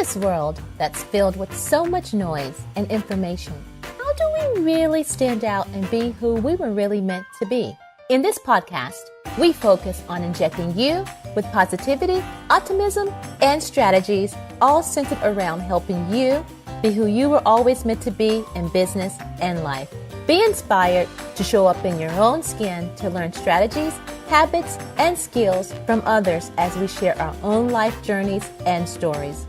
this world that's filled with so much noise and information, how do we really stand out and be who we were really meant to be? In this podcast, we focus on injecting you with positivity, optimism, and strategies, all centered around helping you be who you were always meant to be in business and life. Be inspired to show up in your own skin to learn strategies, habits, and skills from others as we share our own life journeys and stories.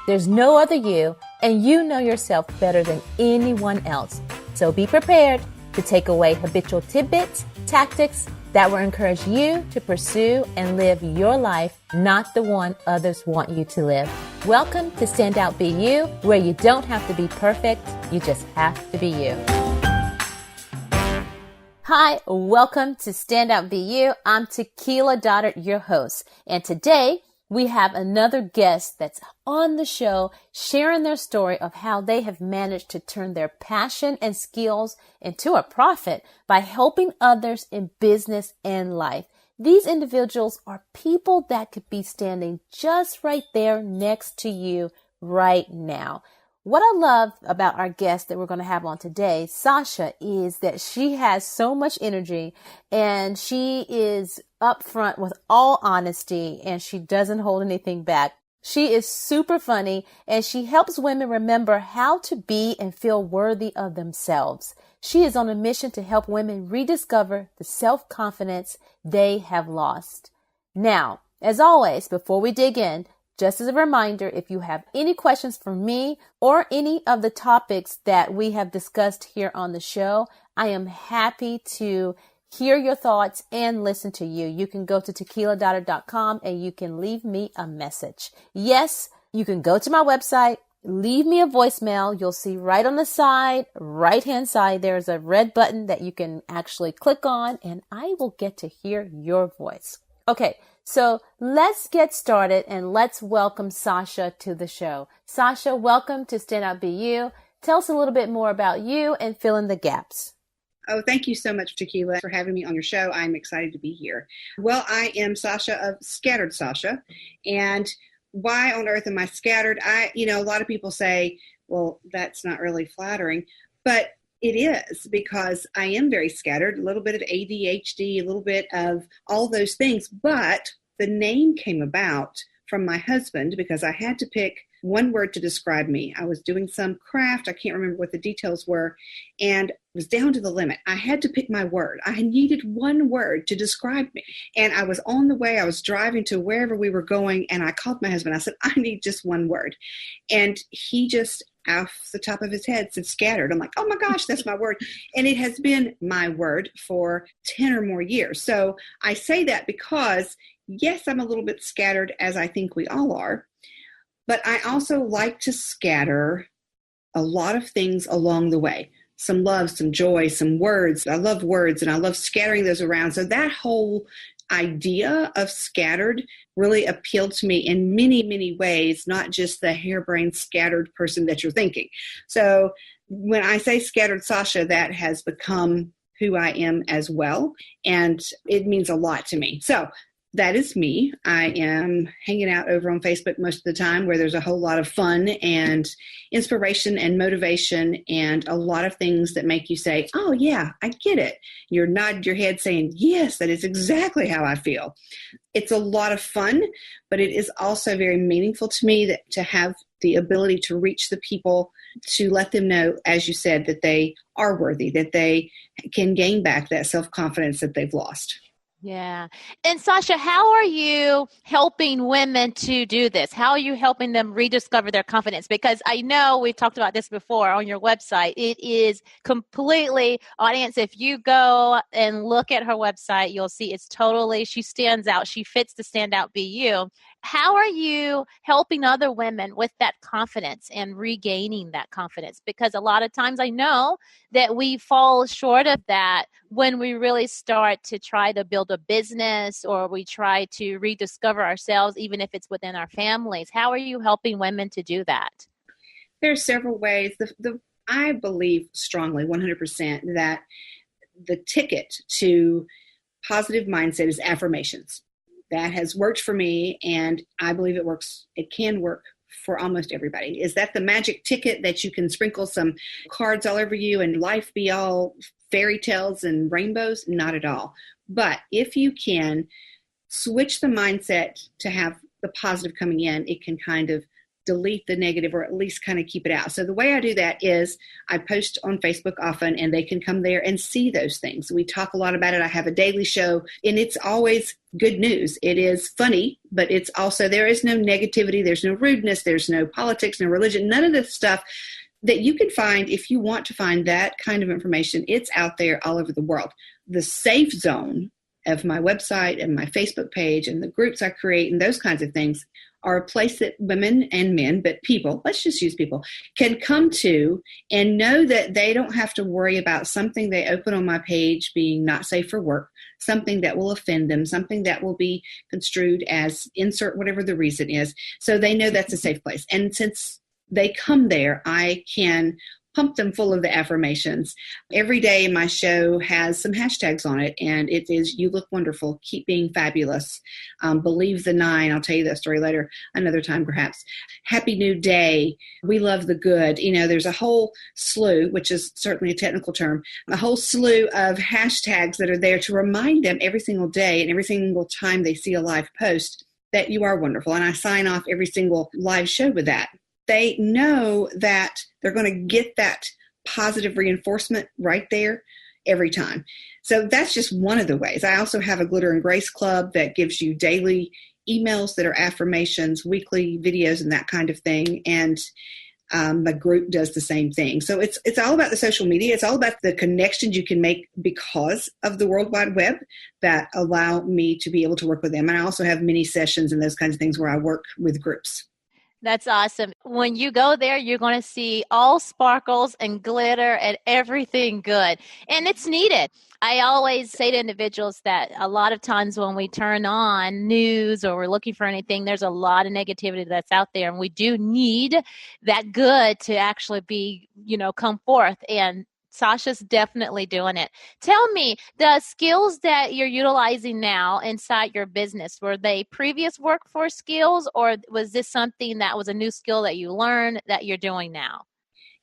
There's no other you, and you know yourself better than anyone else. So be prepared to take away habitual tidbits, tactics that will encourage you to pursue and live your life, not the one others want you to live. Welcome to Stand Out Be You, where you don't have to be perfect, you just have to be you. Hi, welcome to Stand Out Be You. I'm Tequila, Dodard, your host. And today we have another guest that's on the show sharing their story of how they have managed to turn their passion and skills into a profit by helping others in business and life. These individuals are people that could be standing just right there next to you right now. What I love about our guest that we're going to have on today, Sasha, is that she has so much energy and she is upfront with all honesty and she doesn't hold anything back. She is super funny and she helps women remember how to be and feel worthy of themselves. She is on a mission to help women rediscover the self-confidence they have lost. Now, as always, before we dig in, just as a reminder, if you have any questions for me or any of the topics that we have discussed here on the show, I am happy to hear your thoughts and listen to you. You can go to tequiladodard.com and you can leave me a message. Yes, you can go to my website, leave me a voicemail. You'll see right on the side, right-hand side, there's a red button that you can actually click on and I will get to hear your voice. Okay. So let's get started and let's welcome Sasha to the show. Sasha, welcome to Stand Out Be You. Tell us a little bit more about you and fill in the gaps. Oh, thank you so much, Tequila, for having me on your show. I'm excited to be here. Well, I am Sasha of Scattered Sasha. And why on earth am I scattered? A lot of people say, well, that's not really flattering, but it is, because I am very scattered, a little bit of ADHD, a little bit of all those things. But the name came about from my husband because I had to pick one word to describe me. I was doing some craft. I can't remember what the details were, and it was down to the limit. I had to pick my word. I needed one word to describe me. And I was on the way. I was driving to wherever we were going, and I called my husband. I said, I need just one word. And he just, off the top of his head, said scattered. I'm like, oh my gosh, that's my word. And it has been my word for 10 or more years. So I say that because, yes, I'm a little bit scattered, as I think we all are. But I also like to scatter a lot of things along the way. Some love, some joy, some words. I love words and I love scattering those around. So that whole idea of scattered really appealed to me in many, many ways, not just the harebrained scattered person that you're thinking. So when I say Scattered Sasha, that has become who I am as well. And it means a lot to me. So that is me. I am hanging out over on Facebook most of the time, where there's a whole lot of fun and inspiration and motivation and a lot of things that make you say, oh yeah, I get it. You're nodding your head saying, yes, that is exactly how I feel. It's a lot of fun, but it is also very meaningful to me to have the ability to reach the people, to let them know, as you said, that they are worthy, that they can gain back that self-confidence that they've lost. Yeah. And Sasha, how are you helping women to do this? How are you helping them rediscover their confidence? Because I know we've talked about this before on your website. It is completely, audience, if you go and look at her website, you'll see it's totally, she stands out. She fits the Stand Out Be You. How are you helping other women with that confidence and regaining that confidence? Because a lot of times I know that we fall short of that when we really start to try to build a business or we try to rediscover ourselves, even if it's within our families. How are you helping women to do that? There are several ways. I believe strongly, 100%, that the ticket to positive mindset is affirmations. That has worked for me, and I believe it can work for almost everybody. Is that the magic ticket that you can sprinkle some cards all over you and life be all fairy tales and rainbows? Not at all. But if you can switch the mindset to have the positive coming in, it can kind of delete the negative, or at least kind of keep it out. So the way I do that is I post on Facebook often, and they can come there and see those things. We talk a lot about it. I have a daily show, and it's always good news. It is funny, but it's also, there is no negativity. There's no rudeness. There's no politics, no religion, none of this stuff that you can find. If you want to find that kind of information, it's out there all over the world. The safe zone of my website and my Facebook page and the groups I create and those kinds of things are a place that women and men, but people, let's just use people, can come to and know that they don't have to worry about something they open on my page being not safe for work, something that will offend them, something that will be construed as insert whatever the reason is. So they know that's a safe place. And since they come there, I can pump them full of the affirmations. Every day my show has some hashtags on it, and it is, you look wonderful, keep being fabulous, believe the 9, I'll tell you that story later, another time perhaps, happy new day, we love the good. There's a whole slew, which is certainly a technical term, a whole slew of hashtags that are there to remind them every single day and every single time they see a live post that you are wonderful. And I sign off every single live show with that. They know that they're going to get that positive reinforcement right there every time. So that's just one of the ways. I also have a Glitter and Grace Club that gives you daily emails that are affirmations, weekly videos, and that kind of thing. And the group does the same thing. So it's all about the social media. It's all about the connections you can make because of the World Wide Web that allow me to be able to work with them. And I also have mini sessions and those kinds of things where I work with groups. That's awesome. When you go there, you're going to see all sparkles and glitter and everything good. And it's needed. I always say to individuals that a lot of times when we turn on news or we're looking for anything, there's a lot of negativity that's out there. And we do need that good to actually be, come forth. And Sasha's definitely doing it. Tell me, the skills that you're utilizing now inside your business, were they previous workforce skills, or was this something that was a new skill that you learned that you're doing now?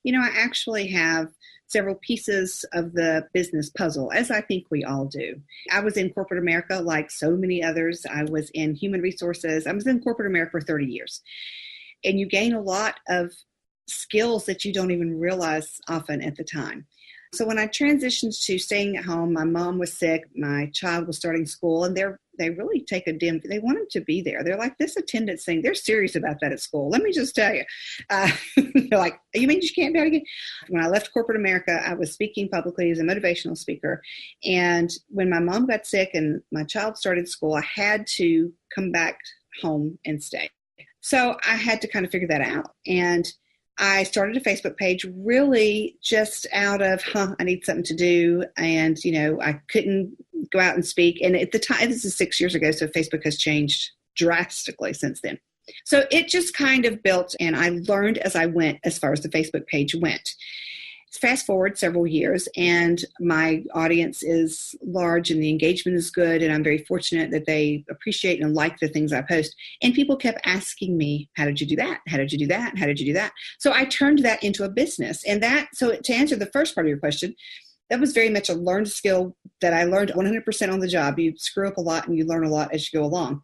I actually have several pieces of the business puzzle, as I think we all do. I was in corporate America like so many others. I was in human resources. I was in corporate America for 30 years. And you gain a lot of skills that you don't even realize often at the time. So when I transitioned to staying at home, my mom was sick, my child was starting school, and they really take a they want them to be there. They're like, this attendance thing, they're serious about that at school. Let me just tell you. They're like, you mean you can't do it again? When I left corporate America, I was speaking publicly as a motivational speaker. And when my mom got sick and my child started school, I had to come back home and stay. So I had to kind of figure that out. And I started a Facebook page really just out of, I need something to do. And, I couldn't go out and speak. And at the time, this is 6 years ago, so Facebook has changed drastically since then. So it just kind of built, and I learned as I went as far as the Facebook page went. Fast forward several years, and my audience is large and the engagement is good, and I'm very fortunate that they appreciate and like the things I post. And people kept asking me, how did you do that? How did you do that? How did you do that? So I turned that into a business. And so to answer the first part of your question, that was very much a learned skill that I learned 100% on the job. You screw up a lot and you learn a lot as you go along.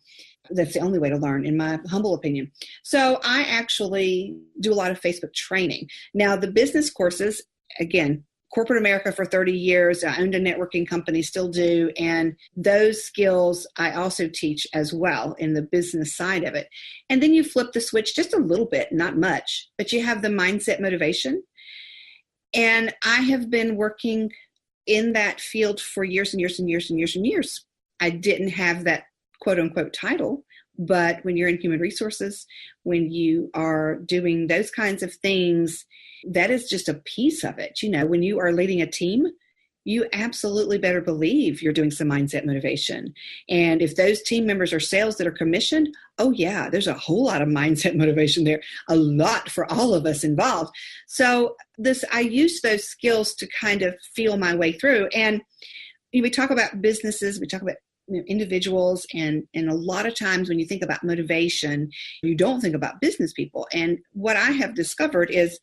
That's the only way to learn, in my humble opinion. So I actually do a lot of Facebook training. Now, the business courses, again, corporate America for 30 years, I owned a networking company, still do. And those skills I also teach as well in the business side of it. And then you flip the switch just a little bit, not much, but you have the mindset motivation. And I have been working in that field for years and years and years and years and years. I didn't have that quote unquote title, but when you're in human resources, when you are doing those kinds of things, that is just a piece of it. When you are leading a team, you absolutely better believe you're doing some mindset motivation. And if those team members are sales that are commissioned, oh yeah, there's a whole lot of mindset motivation there, a lot for all of us involved. So I use those skills to kind of feel my way through. And we talk about businesses, we talk about individuals, and a lot of times when you think about motivation, you don't think about business people. And what I have discovered is,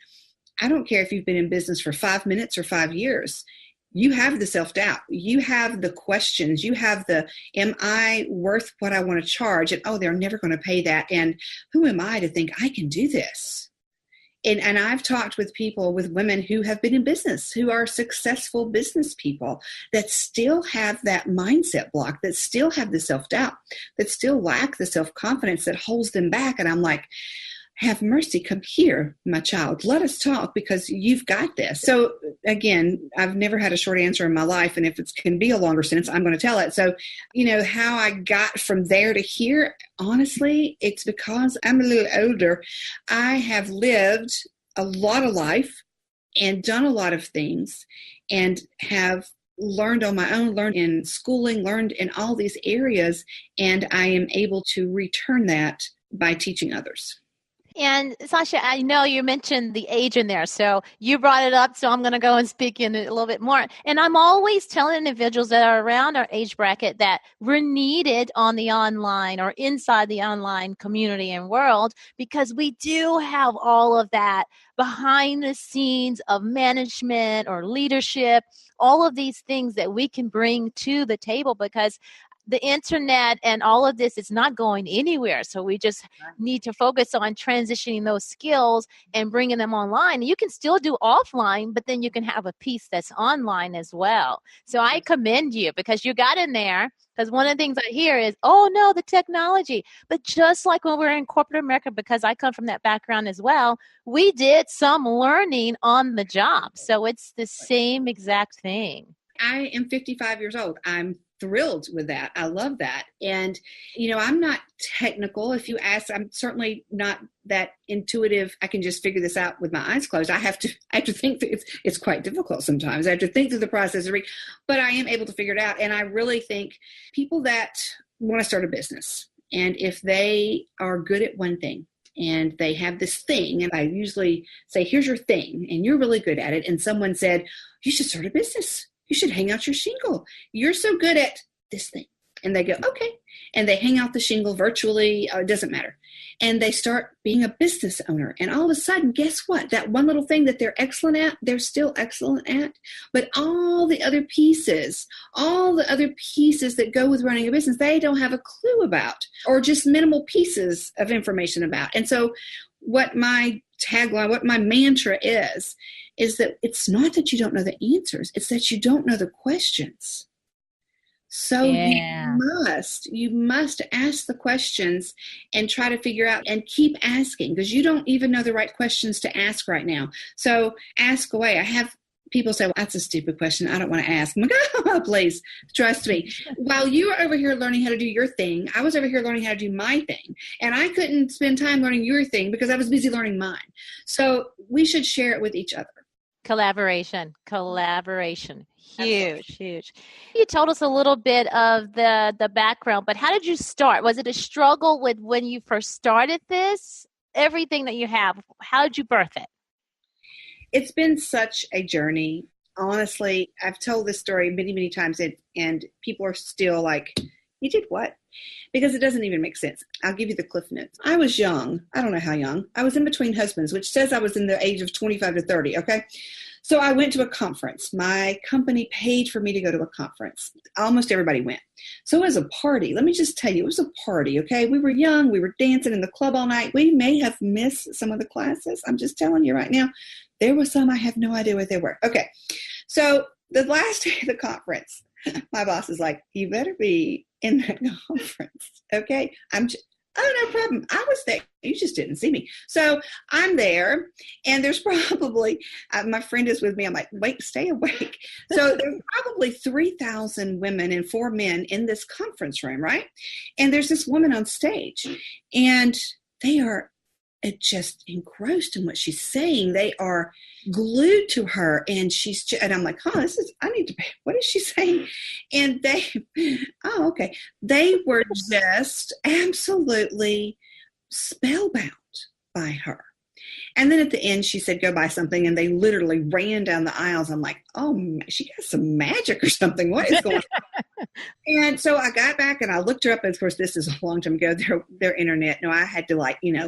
I don't care if you've been in business for 5 minutes or 5 years, you have the self-doubt, you have the questions, you have the, am I worth what I want to charge? And, oh, they're never going to pay that. And who am I to think I can do this? And I've talked with people, with women who have been in business, who are successful business people, that still have that mindset block, that still have the self-doubt, that still lack the self-confidence that holds them back. And I'm like, have mercy, come here, my child. Let us talk, because you've got this. So again, I've never had a short answer in my life. And if it can be a longer sentence, I'm going to tell it. So, how I got from there to here, honestly, it's because I'm a little older. I have lived a lot of life and done a lot of things, and have learned on my own, learned in schooling, learned in all these areas. And I am able to return that by teaching others. And Sasha, I know you mentioned the age in there, so you brought it up, so I'm going to go and speak in it a little bit more. And I'm always telling individuals that are around our age bracket that we're needed on the online or inside the online community and world, because we do have all of that behind the scenes of management or leadership, all of these things that we can bring to the table, because the internet and all of this is not going anywhere. So we just need to focus on transitioning those skills and bringing them online. You can still do offline, but then you can have a piece that's online as well. So I commend you, because you got in there. Because one of the things I hear is, oh no, the technology. But just like when we're in corporate America, because I come from that background as well, we did some learning on the job. So it's the same exact thing. I am 55 years old. I'm thrilled with that. I love that. And, I'm not technical. If you ask, I'm certainly not that intuitive. I can just figure this out with my eyes closed. I have to think that it's quite difficult sometimes. I have to think through the process, but I am able to figure it out. And I really think people that want to start a business, and if they are good at one thing, and they have this thing, and I usually say, here's your thing, and you're really good at it. And someone said, you should start a business. You should hang out your shingle. You're so good at this thing. And they go, okay. And they hang out the shingle virtually. It doesn't matter. And they start being a business owner. And all of a sudden, guess what? That one little thing that they're excellent at, they're still excellent at. But all the other pieces that go with running a business, they don't have a clue about, or just minimal pieces of information about. And so what my tagline, what my mantra is that it's not that you don't know the answers, it's that you don't know the questions. So you must ask the questions and try to figure out, and keep asking, because you don't even know the right questions to ask right now. So ask away. I have people say, well, that's a stupid question, I don't want to ask. I'm like, oh, please, trust me. While you were over here learning how to do your thing, I was over here learning how to do my thing. And I couldn't spend time learning your thing because I was busy learning mine. So we should share it with each other. Collaboration. Huge. You told us a little bit of the background, but how did you start? Was it a struggle with when you first started this? Everything that you have, how did you birth it? It's been such a journey. Honestly, I've told this story many, many times, and people are still like, you did what? Because it doesn't even make sense. I'll give you the cliff notes. I was young. I don't know how young. I was in between husbands, which says I was in the age of 25 to 30. Okay. So I went to a conference. My company paid for me to go to a conference. Almost everybody went. So it was a party. Let me just tell you, it was a party. Okay. We were young. We were dancing in the club all night. We may have missed some of the classes. I'm just telling you right now. There were some, I have no idea what they were. Okay. So the last day of the conference, my boss is like, you better be in that conference. Okay. Oh, no problem. I was there. You just didn't see me. So I'm there, and there's probably, my friend is with me. I'm like, wait, stay awake. So there's probably 3,000 women and 4 men in this conference room, right? And there's this woman on stage, and they are just engrossed in what she's saying. They are glued to her, and and I'm like, what is she saying? And okay. They were just absolutely spellbound by her. And then at the end, she said, go buy something. And they literally ran down the aisles. I'm like, oh, she got some magic or something. What is going on? And so I got back and I looked her up. And of course, this is a long time ago, their internet. No, I had to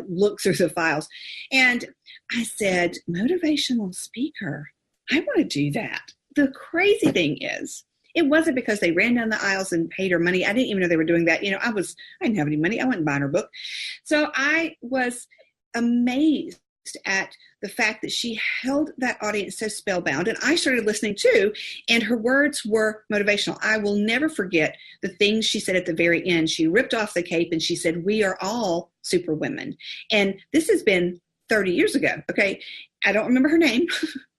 look through the files. And I said, motivational speaker. I want to do that. The crazy thing is, it wasn't because they ran down the aisles and paid her money. I didn't even know they were doing that. I didn't have any money. I wasn't buying her book. So I was amazed at the fact that she held that audience so spellbound. And I started listening too, and her words were motivational. I will never forget the things she said at the very end. She ripped off the cape and she said, we are all super women. And this has been 30 years ago. Okay. I don't remember her name.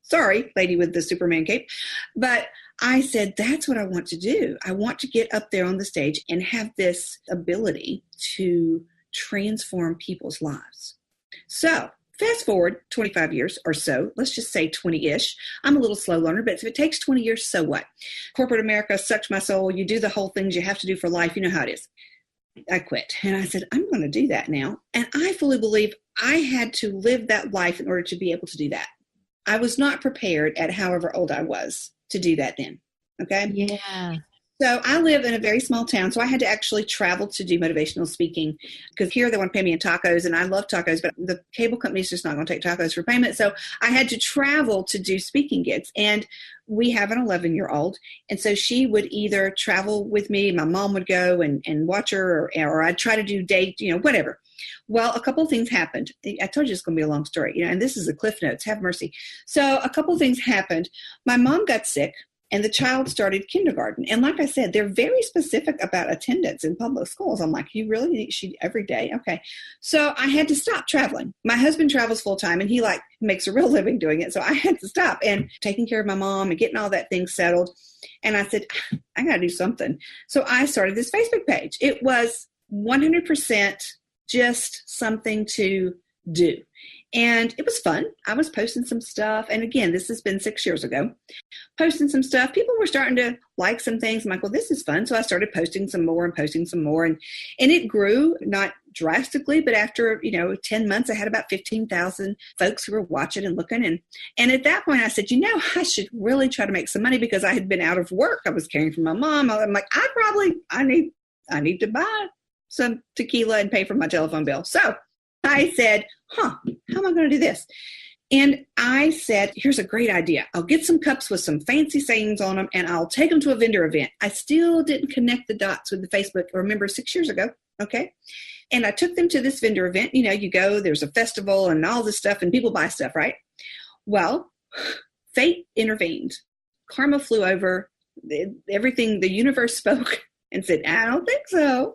Sorry, lady with the Superman cape. But I said, that's what I want to do. I want to get up there on the stage and have this ability to transform people's lives. So fast forward 25 years or so, let's just say 20-ish. I'm a little slow learner, but if it takes 20 years, so what? Corporate America sucked my soul. You do the whole things you have to do for life. You know how it is. I quit. And I said, I'm going to do that now. And I fully believe I had to live that life in order to be able to do that. I was not prepared at however old I was to do that then. Okay. Yeah. So I live in a very small town, so I had to actually travel to do motivational speaking because here they want to pay me in tacos, and I love tacos, but the cable company's just not going to take tacos for payment. So I had to travel to do speaking gigs, and we have an 11-year-old, and so she would either travel with me, my mom would go and watch her, or I'd try to do date, whatever. Well, a couple of things happened. I told you it's going to be a long story, and this is the Cliff Notes. Have mercy. So a couple of things happened. My mom got sick. And the child started kindergarten. And like I said, they're very specific about attendance in public schools. I'm like, you really need she every day? Okay. So I had to stop traveling. My husband travels full time and he makes a real living doing it. So I had to stop and taking care of my mom and getting all that thing settled. And I said, I got to do something. So I started this Facebook page. It was 100% just something to do. And it was fun. I was posting some stuff. And again, this has been 6 years ago. Posting some stuff. People were starting to like some things. I'm like, well, this is fun. So I started posting some more. And it grew, not drastically, but after, 10 months, I had about 15,000 folks who were watching and looking. And at that point I said, I should really try to make some money because I had been out of work. I was caring for my mom. I'm like, I need to buy some tequila and pay for my telephone bill. So I said, how am I going to do this? And I said, here's a great idea. I'll get some cups with some fancy sayings on them and I'll take them to a vendor event. I still didn't connect the dots with the Facebook. Remember 6 years ago. Okay. And I took them to this vendor event. You go, there's a festival and all this stuff and people buy stuff, right? Well, fate intervened. Karma flew over. Everything, the universe spoke and said, I don't think so.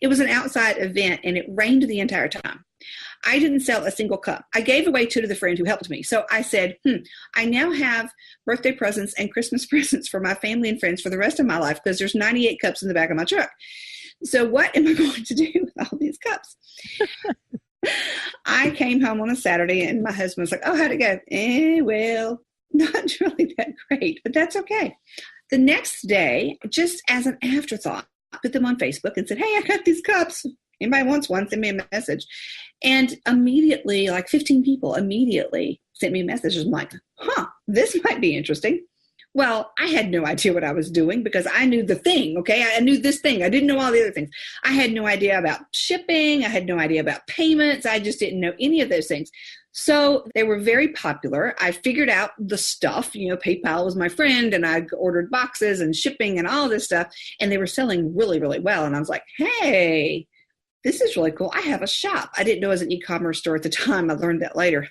It was an outside event and it rained the entire time. I didn't sell a single cup. I gave away 2 to the friend who helped me. So I said, I now have birthday presents and Christmas presents for my family and friends for the rest of my life because there's 98 cups in the back of my truck. So what am I going to do with all these cups? I came home on a Saturday and my husband was like, oh, how'd it go? Well, not really that great, but that's okay. The next day, just as an afterthought, I put them on Facebook and said, hey, I got these cups. Anybody wants one, send me a message. And immediately, 15 people immediately sent me messages. I'm like, this might be interesting. Well, I had no idea what I was doing because I knew the thing, okay? I knew this thing. I didn't know all the other things. I had no idea about shipping. I had no idea about payments. I just didn't know any of those things. So they were very popular. I figured out the stuff, PayPal was my friend and I ordered boxes and shipping and all this stuff. And they were selling really, really well. And I was like, hey, this is really cool. I have a shop. I didn't know it was an e-commerce store at the time. I learned that later.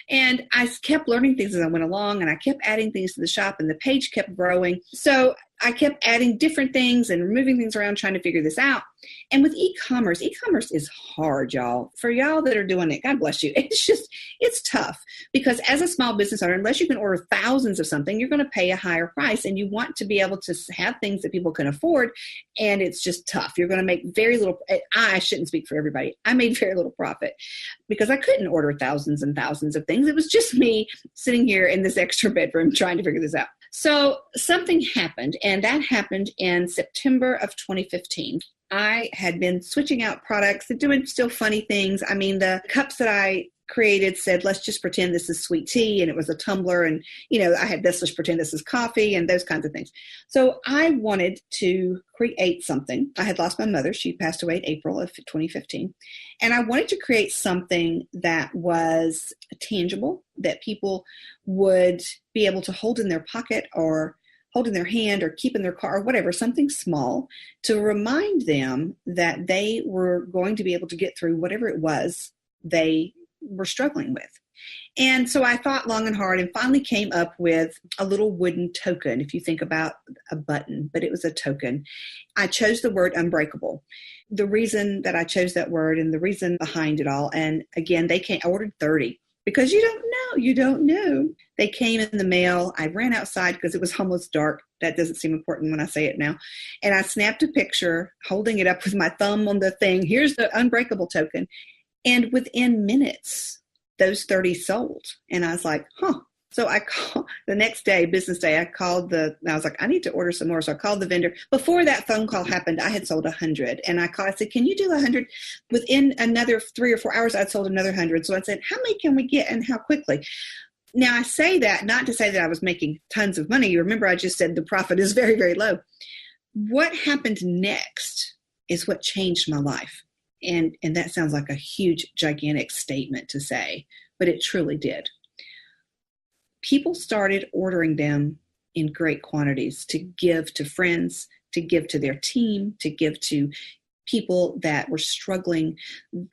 And I kept learning things as I went along and I kept adding things to the shop and the page kept growing. So I kept adding different things and removing things around trying to figure this out. And with e-commerce is hard, y'all. For y'all that are doing it, God bless you. It's tough because as a small business owner, unless you can order thousands of something, you're going to pay a higher price and you want to be able to have things that people can afford. And it's just tough. You're going to make very little. I shouldn't speak for everybody. I made very little profit because I couldn't order thousands and thousands of things. It was just me sitting here in this extra bedroom trying to figure this out. So something happened, and that happened in September of 2015. I had been switching out products and doing still funny things. I mean, the cups that I created said, let's just pretend this is sweet tea, and it was a tumbler, and I had this, let's pretend this is coffee, and those kinds of things. So I wanted to create something. I had lost my mother. She passed away in April of 2015. And I wanted to create something that was tangible, that people would be able to hold in their pocket or hold in their hand or keep in their car or whatever, something small to remind them that they were going to be able to get through whatever it was they were struggling with. And so I thought long and hard and finally came up with a little wooden token, if you think about a button, but it was a token. I chose the word unbreakable. The reason that I chose that word and the reason behind it all, and again, I ordered 30 because you don't know. They came in the mail. I ran outside because it was almost dark. That doesn't seem important when I say it now. And I snapped a picture holding it up with my thumb on the thing. Here's the unbreakable token. And within minutes, those 30 sold. And I was like, So I called the next day, business day, I was like, I need to order some more. So I called the vendor. Before that phone call happened, I had sold 100. And I said, can you do 100? Within another 3 or 4 hours, I'd sold another 100. So I said, how many can we get and how quickly? Now I say that not to say that I was making tons of money. You remember I just said the profit is very, very low. What happened next is what changed my life. And that sounds like a huge, gigantic statement to say, but it truly did. People started ordering them in great quantities to give to friends, to give to their team, to give to people that were struggling.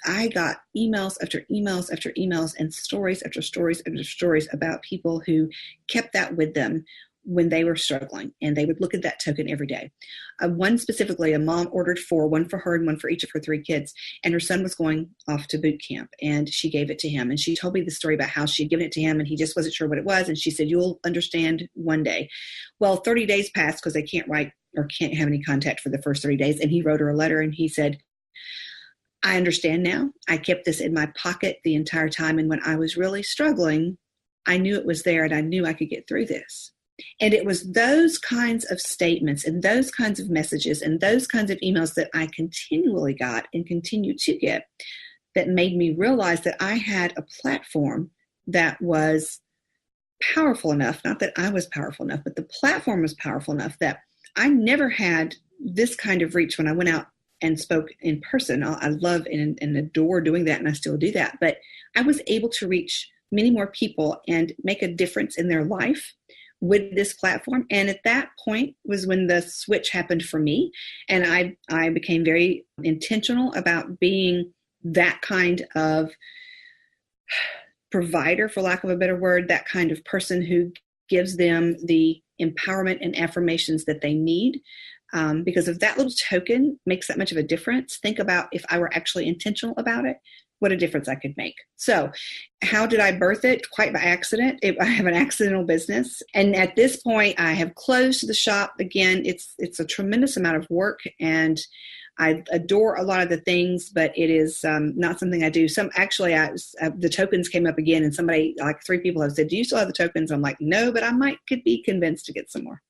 I got emails after emails after emails and stories after stories after stories about people who kept that with them when they were struggling, and they would look at that token every day. One specifically, a mom ordered 4, one for her and one for each of her 3 kids, and her son was going off to boot camp, and she gave it to him, and she told me the story about how she had given it to him, and he just wasn't sure what it was, and she said, you'll understand one day. Well, 30 days passed because they can't write or can't have any contact for the first 30 days, and he wrote her a letter, and he said, I understand now. I kept this in my pocket the entire time, and when I was really struggling, I knew it was there, and I knew I could get through this. And it was those kinds of statements and those kinds of messages and those kinds of emails that I continually got and continue to get that made me realize that I had a platform that was powerful enough, not that I was powerful enough, but the platform was powerful enough that I never had this kind of reach when I went out and spoke in person. I love and adore doing that, and I still do that. But I was able to reach many more people and make a difference in their life with this platform. And at that point was when the switch happened for me. And I became very intentional about being that kind of provider, for lack of a better word, that kind of person who gives them the empowerment and affirmations that they need. Because if that little token makes that much of a difference, think about if I were actually intentional about it, what a difference I could make. So how did I birth it? Quite by accident. I have an accidental business. And at this point, I have closed the shop. Again, it's a tremendous amount of work, and I adore a lot of the things, but it is not something I do. The tokens came up again, and somebody, like 3 people have said, do you still have the tokens? I'm like, no, but I could be convinced to get some more.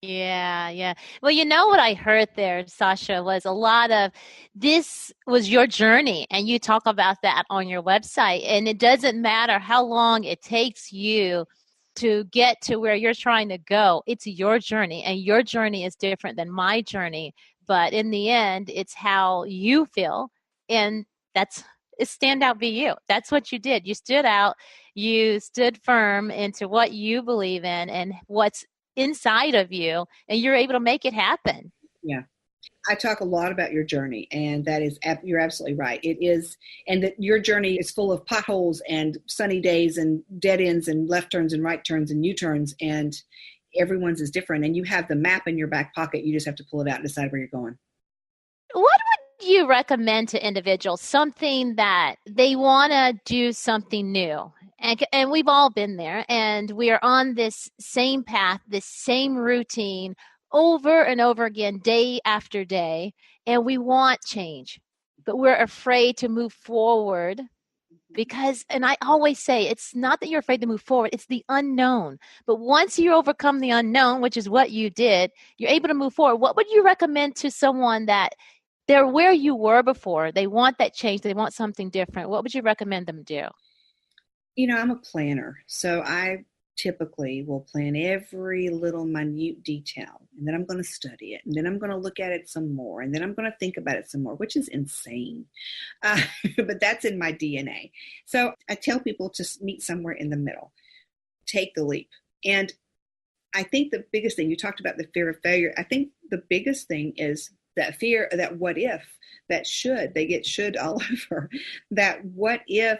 Yeah. Well, what I heard there, Sasha, was a lot of this was your journey, and you talk about that on your website. And it doesn't matter how long it takes you to get to where you're trying to go. It's your journey, and your journey is different than my journey. But in the end, it's how you feel, and it's stand out, be you. That's what you did. You stood out. You stood firm into what you believe in and what's inside of you, and you're able to make it happen. Yeah. I talk a lot about your journey, and that is, you're absolutely right. It is, and that your journey is full of potholes and sunny days and dead ends and left turns and right turns and U-turns, and everyone's is different. And you have the map in your back pocket. You just have to pull it out and decide where you're going. What would you recommend to individuals? Something that they want to do something new. And we've all been there, and we are on this same path, this same routine over and over again, day after day, and we want change, but we're afraid to move forward because, and I always say, it's not that you're afraid to move forward, it's the unknown. But once you overcome the unknown, which is what you did, you're able to move forward. What would you recommend to someone that they're where you were before, they want that change, they want something different? What would you recommend them do? I'm a planner, so I typically will plan every little minute detail, and then I'm going to study it, and then I'm going to look at it some more, and then I'm going to think about it some more, which is insane. But that's in my DNA. So I tell people to meet somewhere in the middle, take the leap. And I think the biggest thing, you talked about the fear of failure. I think the biggest thing is that fear, that what if, that should, they get should all over, that what if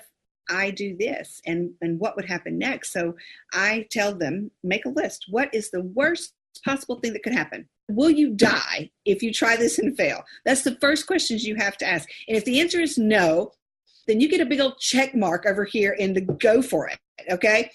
I do this and what would happen next? So I tell them, make a list. What is the worst possible thing that could happen? Will you die if you try this and fail? That's the first questions you have to ask. And if the answer is no, then you get a big old check mark over here in the go for it. Okay.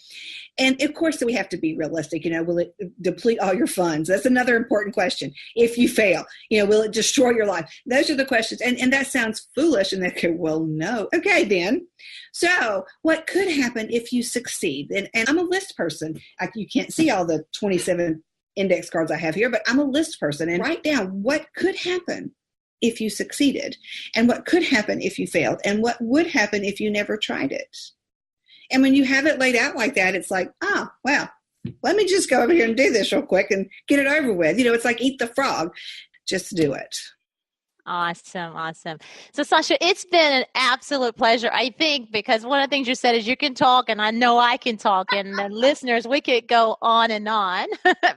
And of course, we have to be realistic. Will it deplete all your funds? That's another important question. If you fail, will it destroy your life? Those are the questions. And that sounds foolish. And they go, well, no. Okay, then. So what could happen if you succeed? And I'm a list person. You can't see all the 27 index cards I have here, but I'm a list person. And write down what could happen if you succeeded, and what could happen if you failed, and what would happen if you never tried it. And when you have it laid out like that, it's like, oh, well, let me just go over here and do this real quick and get it over with. It's like eat the frog. Just do it. Awesome. So Sasha, it's been an absolute pleasure, I think, because one of the things you said is you can talk, and I know I can talk, and the listeners, we could go on and on.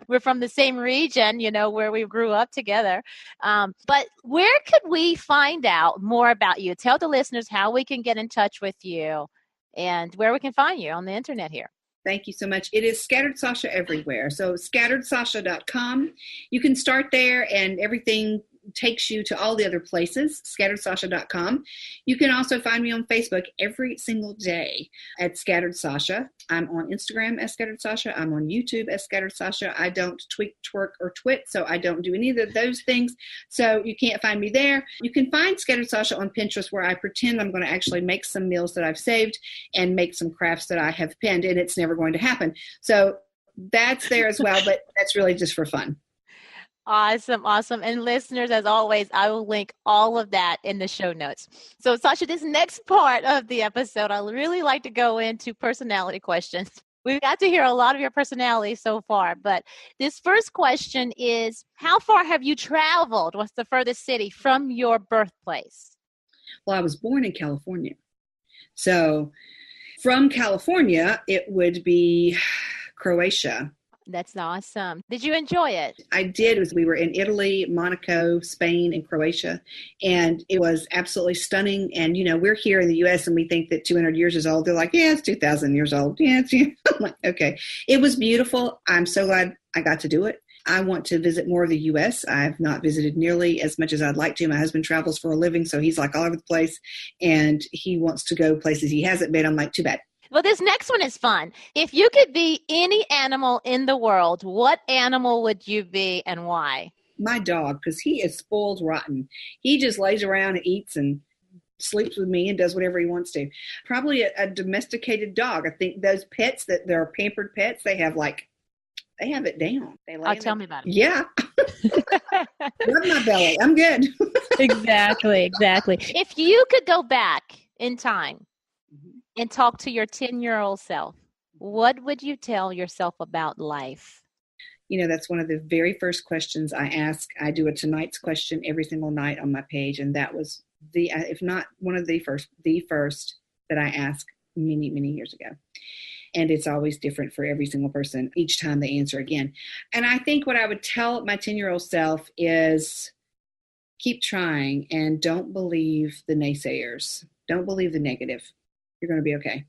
We're from the same region, where we grew up together. But where could we find out more about you? Tell the listeners how we can get in touch with you and where we can find you on the internet here. Thank you so much. It is Scattered Sasha everywhere. So scatteredsasha.com. You can start there, and everything takes you to all the other places, scatteredsasha.com. You can also find me on Facebook every single day at Scattered Sasha. I'm on Instagram as Scattered Sasha. I'm on YouTube as Scattered Sasha. I don't tweak, twerk, or twit, so I don't do any of those things. So you can't find me there. You can find Scattered Sasha on Pinterest, where I pretend I'm going to actually make some meals that I've saved and make some crafts that I have pinned, and it's never going to happen. So that's there as well, but that's really just for fun. Awesome. And listeners, as always, I will link all of that in the show notes. So Sasha, this next part of the episode, I really like to go into personality questions. We've got to hear a lot of your personality so far, but this first question is, how far have you traveled? What's the furthest city from your birthplace? Well, I was born in California. So from California, it would be Croatia. That's awesome. Did you enjoy it? I did. We were in Italy, Monaco, Spain, and Croatia, and it was absolutely stunning. And, we're here in the U.S. and we think that 200 years is old. They're like, yeah, it's 2,000 years old. Yeah, I'm like, okay. It was beautiful. I'm so glad I got to do it. I want to visit more of the U.S. I've not visited nearly as much as I'd like to. My husband travels for a living, so he's like all over the place, and he wants to go places he hasn't been. I'm like, too bad. Well, this next one is fun. If you could be any animal in the world, what animal would you be and why? My dog, because he is spoiled rotten. He just lays around and eats and sleeps with me and does whatever he wants to. Probably a domesticated dog. I think those pets that they're pampered pets, they have it down. Tell me about it. Yeah. Rub my belly. I'm good. Exactly. If you could go back in time and talk to your 10-year-old self, what would you tell yourself about life? That's one of the very first questions I ask. I do a tonight's question every single night on my page, and that was if not one of the first that I ask many, many years ago. And it's always different for every single person each time they answer again. And I think what I would tell my 10-year-old self is keep trying and don't believe the naysayers. Don't believe the negative. You're going to be okay.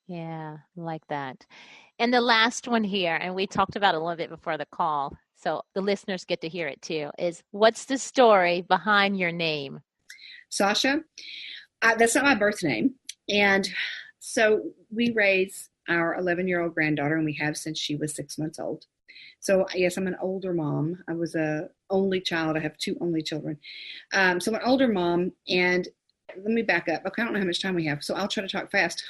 Yeah, like that. And the last one here, and we talked about it a little bit before the call, so the listeners get to hear it too, is what's the story behind your name? Sasha, that's not my birth name. And so we raise our 11-year-old granddaughter, and we have since she was 6 months old. So yes, I'm an older mom. I was a only child. I have 2 only children. So I'm an older mom, and let me back up. Okay, I don't know how much time we have, so I'll try to talk fast.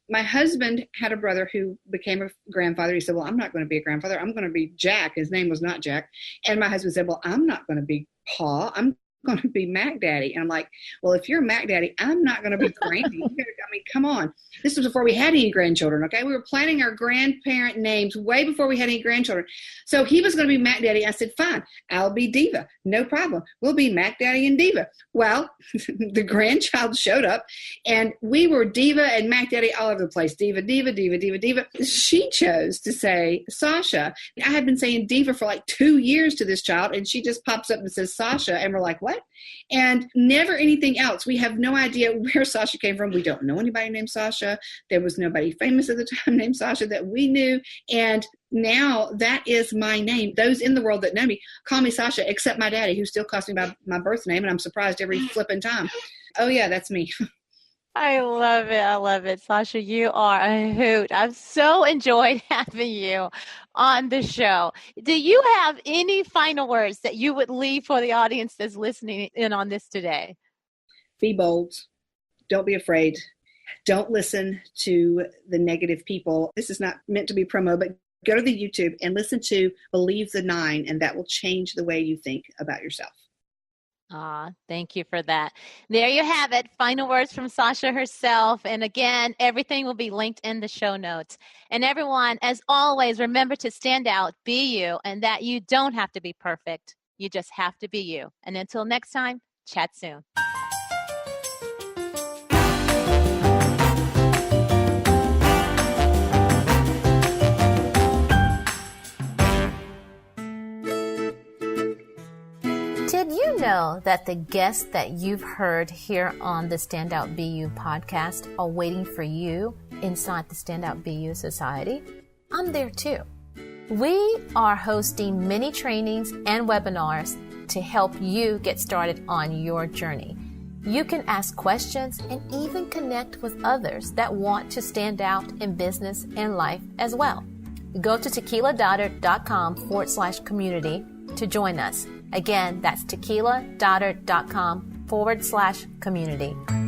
My husband had a brother who became a grandfather. He said, well, I'm not going to be a grandfather. I'm going to be Jack. His name was not Jack. And my husband said, well, I'm not going to be Pa. I'm going to be Mac Daddy. And I'm like, well, if you're Mac Daddy, I'm not going to be Grandy. I mean, come on. This was before we had any grandchildren, okay? We were planning our grandparent names way before we had any grandchildren. So he was going to be Mac Daddy. I said, fine, I'll be Diva. No problem. We'll be Mac Daddy and Diva. Well, the grandchild showed up, and we were Diva and Mac Daddy all over the place. Diva, Diva, Diva, Diva, Diva. She chose to say Sasha. I had been saying Diva for like 2 years to this child, and she just pops up and says Sasha, and we're like, what? And never anything else. We have no idea where Sasha came from. We don't know anybody named Sasha. There was nobody famous at the time named Sasha that we knew. And now that is my name. Those in the world that know me call me Sasha, except my daddy, who still calls me by my birth name, and I'm surprised every flipping time. Oh, yeah, that's me. I love it. I love it. Sasha, you are a hoot. I've so enjoyed having you on the show. Do you have any final words that you would leave for the audience that's listening in on this today? Be bold. Don't be afraid. Don't listen to the negative people. This is not meant to be promo, but go to the YouTube and listen to Believe the 9, and that will change the way you think about yourself. Thank you for that. There you have it. Final words from Sasha herself. And again, everything will be linked in the show notes. And everyone, as always, remember to stand out, be you, and that you don't have to be perfect. You just have to be you. And until next time, chat soon. Did you know that the guests that you've heard here on the Standout BU podcast are waiting for you inside the Standout BU Society? I'm there too. We are hosting mini trainings and webinars to help you get started on your journey. You can ask questions and even connect with others that want to stand out in business and life as well. Go to tequiladodard.com/community to join us. Again, that's tequiladodard.com/community.